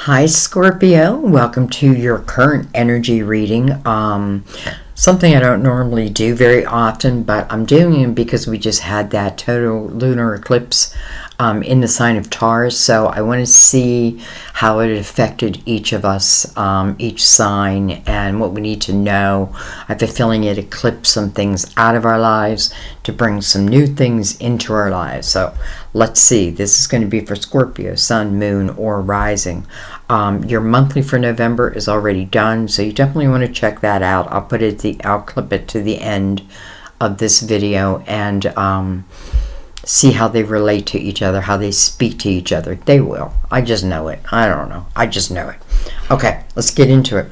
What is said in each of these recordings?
Hi Scorpio, welcome to your current energy reading. Something I don't normally do very often, but I'm doing it because we just had that total lunar eclipse in the sign of Taurus, so I want to see how it affected each of us, each sign, and what we need to know. I have a feeling it eclipsed some things out of our lives to bring some new things into our lives. So let's see. This is going to be for Scorpio, Sun, Moon, or Rising. Your monthly for November is already done, so you definitely want to check that out. I'll clip it to the end of this video and see how they relate to each other, how they speak to each other. They will. I just know it. I don't know. I just know it. Okay, let's get into it.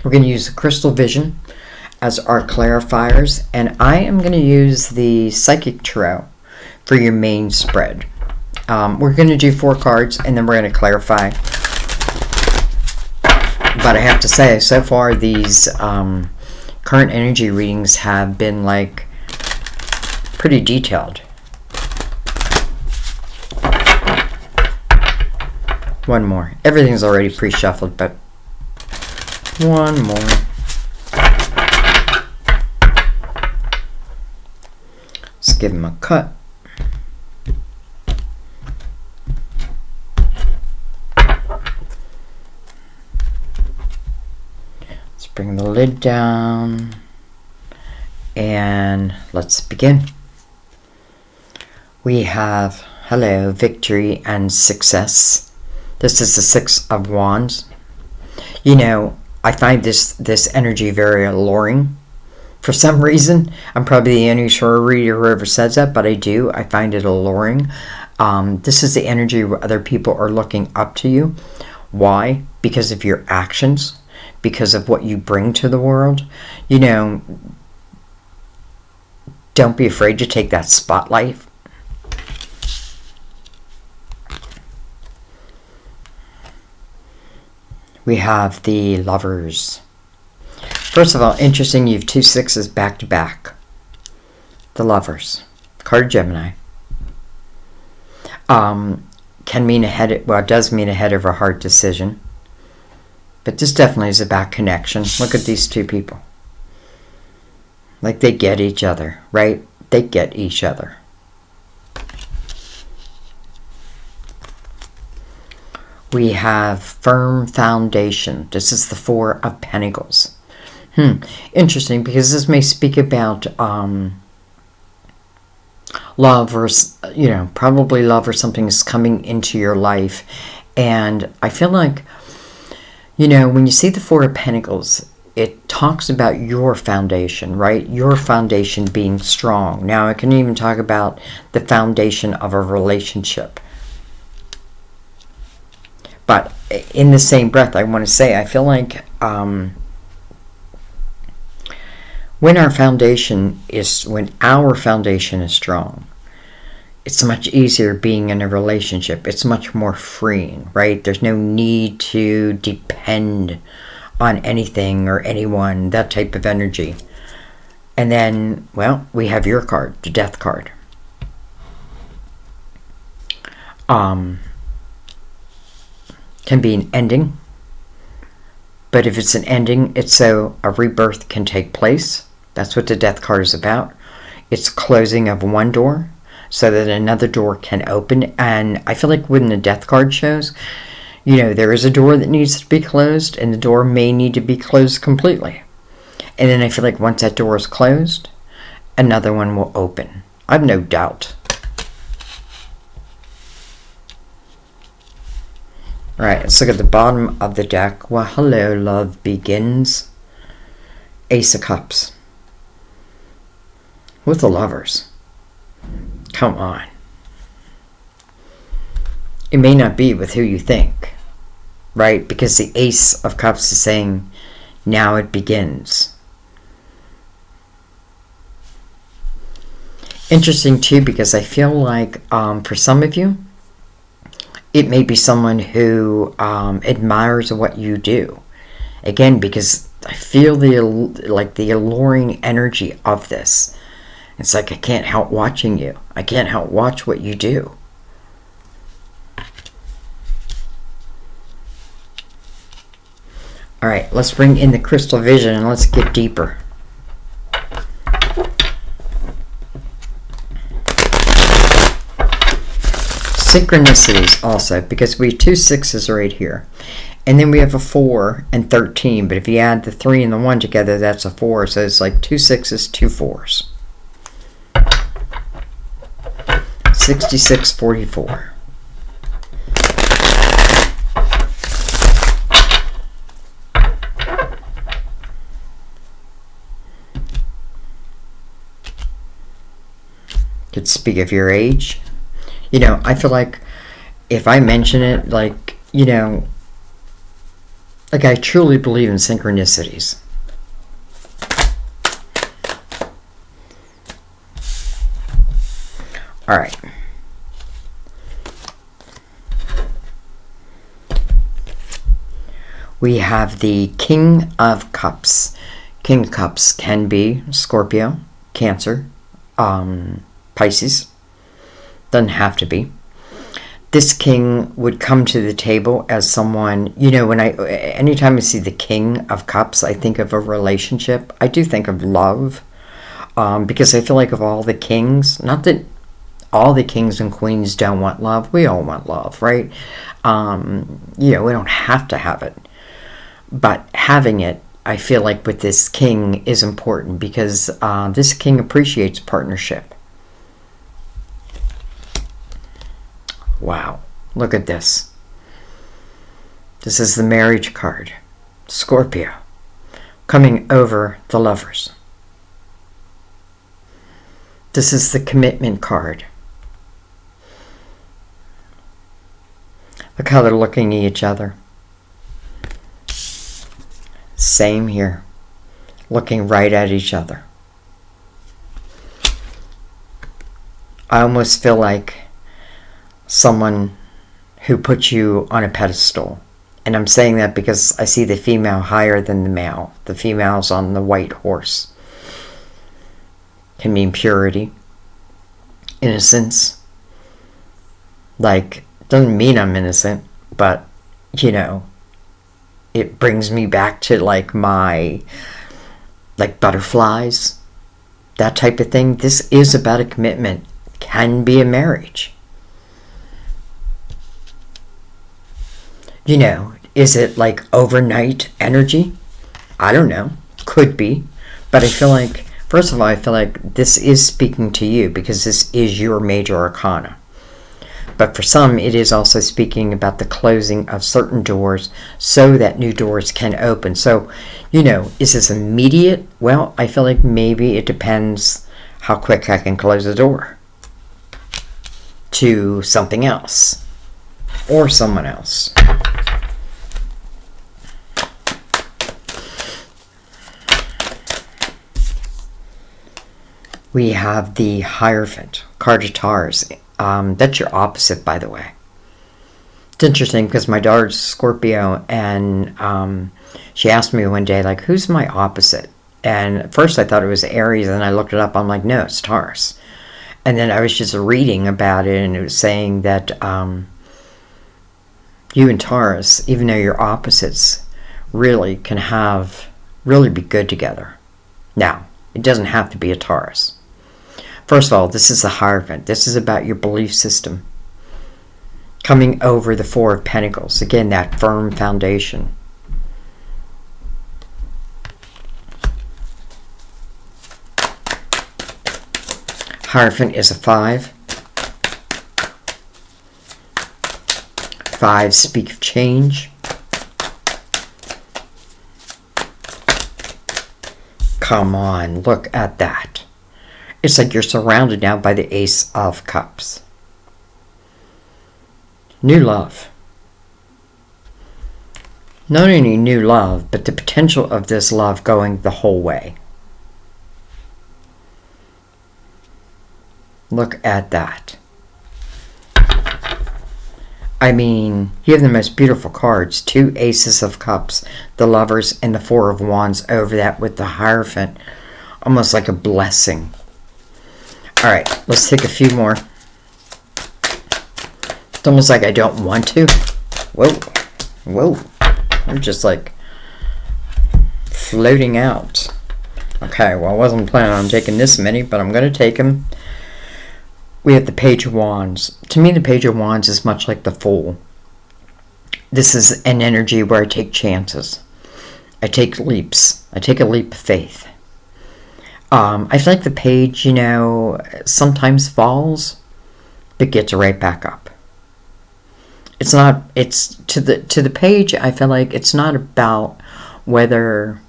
We're going to use the Crystal Vision as our clarifiers, and I am going to use the Psychic Tarot for your main spread. We're going to do 4 cards, and then we're going to clarify. But I have to say, so far these current energy readings have been like pretty detailed. One more. Everything's already pre-shuffled, but one more. Let's give them a cut. Let's bring the lid down and let's begin. We have hello, victory, and success. This is the 6 of Wands. You know, I find this energy very alluring. For some reason, I'm probably the only tarot reader who ever says that, but I do. I find it alluring. This is the energy where other people are looking up to you. Why? Because of your actions, because of what you bring to the world. You know, don't be afraid to take that spotlight. We have the Lovers. First of all, interesting, you have 2 6s back to back. The Lovers. Card Gemini. Can mean ahead, well, it does mean ahead of a hard decision. But this definitely is about connection. Look at these 2 people. Like they get each other, right? They get each other. We have firm foundation. This is the 4 of Pentacles. Interesting, because this may speak about love, or, you know, probably love or something is coming into your life. And I feel like, you know, when you see the 4 of Pentacles, it talks about your foundation, right? Your foundation being strong. Now, I can even talk about the foundation of a relationship. But in the same breath, I want to say, I feel like when our foundation is strong, it's much easier being in a relationship. It's much more freeing, right? There's no need to depend on anything or anyone, that type of energy. And then, well, we have your card, the Death card. Can be an ending, but if it's an ending, it's so a rebirth can take place. That's what the Death card is about. It's closing of one door so that another door can open. And I feel like when the Death card shows, you know, there is a door that needs to be closed, and the door may need to be closed completely. And then I feel like once that door is closed, another one will open. I have no doubt. All right, let's look at the bottom of the deck. Well, hello, love begins. Ace of Cups. With the Lovers. Come on. It may not be with who you think, right? Because the Ace of Cups is saying, now it begins. Interesting, too, because I feel like for some of you, it may be someone who admires what you do. Again, because I feel the alluring energy of this. It's like I can't help watching you. I can't help watch what you do. All right, let's bring in the crystal vision and let's get deeper. Synchronicities also, because we have 2 6s right here. And then we have a 4 and 13, but if you add the 3 and the 1 together, that's a 4. So it's like 2 6s, 2 4s. 6644. Could speak of your age. You know, I feel like if I mention it, like, you know, like I truly believe in synchronicities. All right. We have the King of Cups. King of Cups can be Scorpio, Cancer, Pisces. Doesn't have to be. This king would come to the table as someone, you know, anytime I see the King of Cups, I think of a relationship. I do think of love, because I feel like of all the kings, not that all the kings and queens don't want love. We all want love, right? You know, we don't have to have it. But having it, I feel like with this king is important because this king appreciates partnership. Wow, look at this. This is the marriage card. Scorpio, coming over the Lovers. This is the commitment card. Look how they're looking at each other. Same here. Looking right at each other. I almost feel like someone who puts you on a pedestal. And I'm saying that because I see the female higher than the male. The female's on the white horse. Can mean purity, innocence. Like, doesn't mean I'm innocent, but, you know, it brings me back to like my, like butterflies, that type of thing. This is about a commitment. Can be a marriage. You know, is it like overnight energy? I don't know. Could be. But I feel like, first of all, I feel like this is speaking to you because this is your major arcana. But for some, it is also speaking about the closing of certain doors so that new doors can open. So, you know, is this immediate? Well, I feel like maybe it depends how quick I can close the door to something else or someone else. We have the Hierophant, card of Taurus. That's your opposite, by the way. It's interesting because my daughter's Scorpio, and she asked me one day, like, who's my opposite? And at first I thought it was Aries, and I looked it up. I'm like, no, it's Taurus. And then I was just reading about it, and it was saying that you and Taurus, even though you're opposites, really can really be good together. Now, it doesn't have to be a Taurus. First of all, this is the Hierophant. This is about your belief system. Coming over the Four of Pentacles. Again, that firm foundation. Hierophant is a 5. 5 speak of change. Come on, look at that. It's like you're surrounded now by the Ace of Cups. New love. Not only new love, but the potential of this love going the whole way. Look at that. I mean, you have the most beautiful cards. 2 Aces of Cups, the Lovers, and the 4 of Wands over that with the Hierophant. Almost like a blessing. All right, let's take a few more. It's almost like I don't want to. Whoa. Whoa. I'm just like, floating out. Okay, well, I wasn't planning on taking this many, but I'm going to take them. We have the Page of Wands. To me, the Page of Wands is much like the Fool. This is an energy where I take chances. I take leaps. I take a leap of faith. I feel like the Page, sometimes falls, but gets right back up. It's to the Page, I feel like it's not about whether,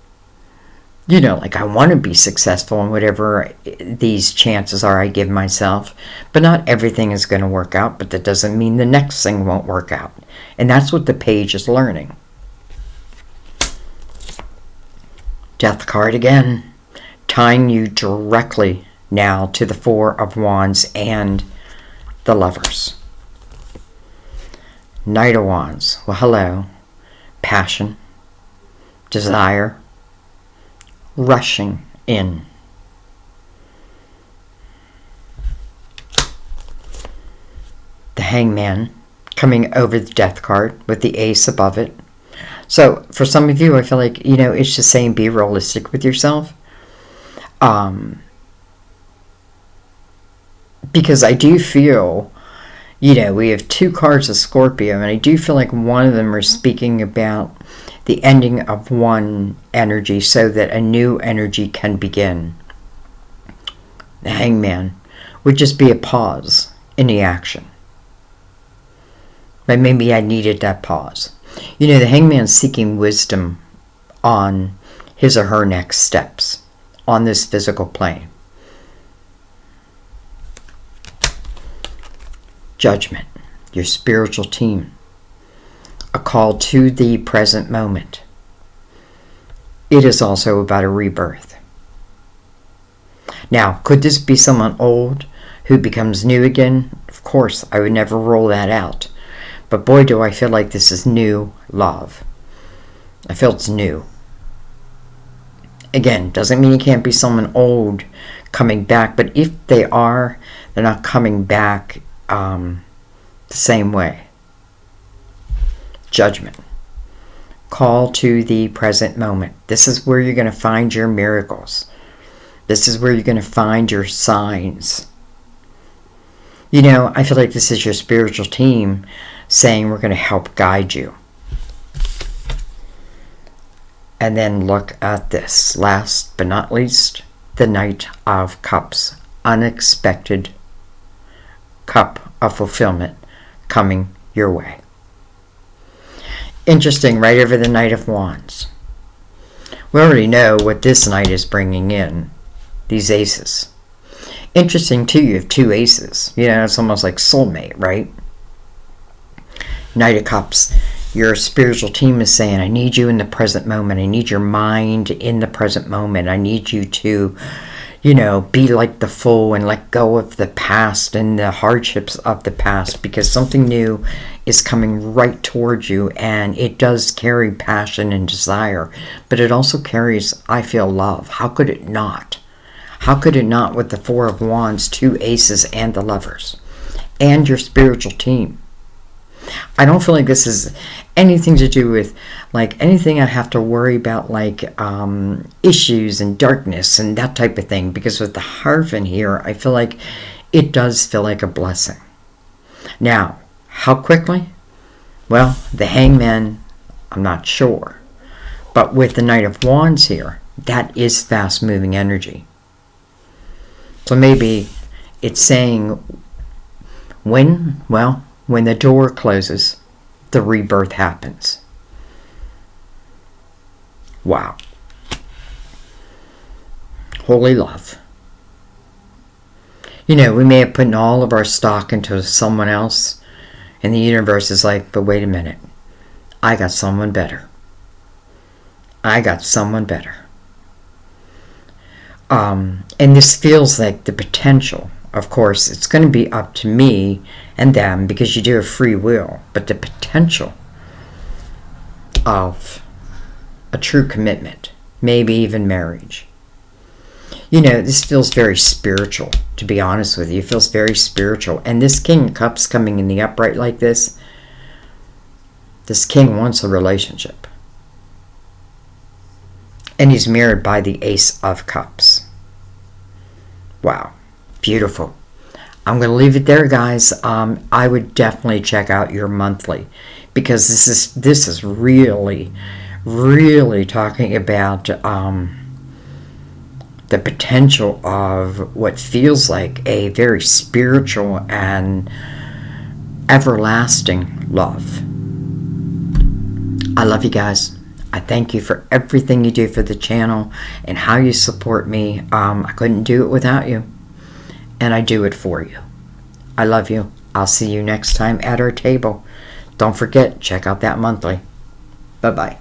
I want to be successful in whatever these chances are I give myself. But not everything is going to work out, but that doesn't mean the next thing won't work out. And that's what the Page is learning. Death card again, tying you directly now to the Four of Wands and the Lovers. Knight of Wands. Well, hello. Passion. Desire. Rushing in. The Hangman coming over the Death card with the Ace above it. So for some of you, I feel like, it's just saying be realistic with yourself. Because I do feel, we have two cards of Scorpio, and I do feel like one of them are speaking about the ending of one energy so that a new energy can begin. The Hangman would just be a pause in the action. But maybe I needed that pause. The Hangman's seeking wisdom on his or her next steps on this physical plane. Judgment, your spiritual team. A call to the present moment. It is also about a rebirth. Now, could this be someone old who becomes new again? Of course, I would never rule that out. But boy, do I feel like this is new love. I feel it's new. Again, doesn't mean it can't be someone old coming back, but if they are, they're not coming back the same way. Judgment. Call to the present moment. This is where you're going to find your miracles. This is where you're going to find your signs. I feel like this is your spiritual team saying we're going to help guide you. And then look at this. Last but not least, the Knight of Cups. Unexpected cup of fulfillment coming your way. Interesting, right over the Knight of Wands. We already know what this Knight is bringing in. These aces. Interesting, too, you have two aces. It's almost like soulmate, right? Knight of Cups. Your spiritual team is saying, I need you in the present moment. I need your mind in the present moment. I need you to, be like the Fool and let go of the past and the hardships of the past, because something new is coming right towards you, and it does carry passion and desire, but it also carries, I feel, love. How could it not? How could it not with the Four of Wands, two aces, and the Lovers? And your spiritual team. I don't feel like this is anything to do with anything I have to worry about, issues and darkness and that type of thing, because with the Hierophant here, I feel like it does feel like a blessing. Now, how quickly? Well, the Hangman, I'm not sure. But with the Knight of Wands here, that is fast-moving energy. So maybe it's saying when the door closes, the rebirth happens. Wow. Holy love. We may have put all of our stock into someone else, and the universe is like, but wait a minute. I got someone better. I got someone better. And this feels like the potential. Of course, it's going to be up to me and them, because you do have free will, but the potential of a true commitment, maybe even marriage. This feels very spiritual, to be honest with you. It feels very spiritual. And this King of Cups coming in the upright like this king wants a relationship. And he's mirrored by the Ace of Cups. Wow. Beautiful. I'm going to leave it there, guys. I would definitely check out your monthly, because this is really, really talking about the potential of what feels like a very spiritual and everlasting love. I love you guys. I thank you for everything you do for the channel and how you support me. I couldn't do it without you, and I do it for you. I love you. I'll see you next time at our table. Don't forget, check out that monthly. Bye-bye.